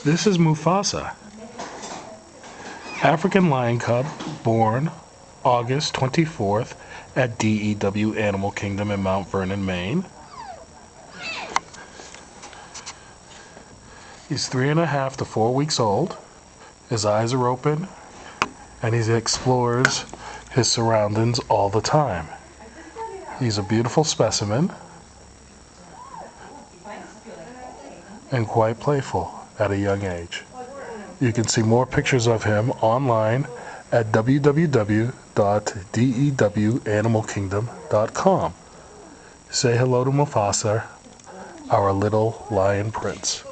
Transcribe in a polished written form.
This is Mufasa, African lion cub, born August 24th at D.E.W. Animal Kingdom in Mount Vernon, Maine. He's 3.5 to 4 weeks old. His eyes are open, and he explores his surroundings all the time. He's a beautiful specimen and quite playful at a young age. You can see more pictures of him online at www.dewanimalkingdom.com. Say hello to Mufasa, our little lion prince.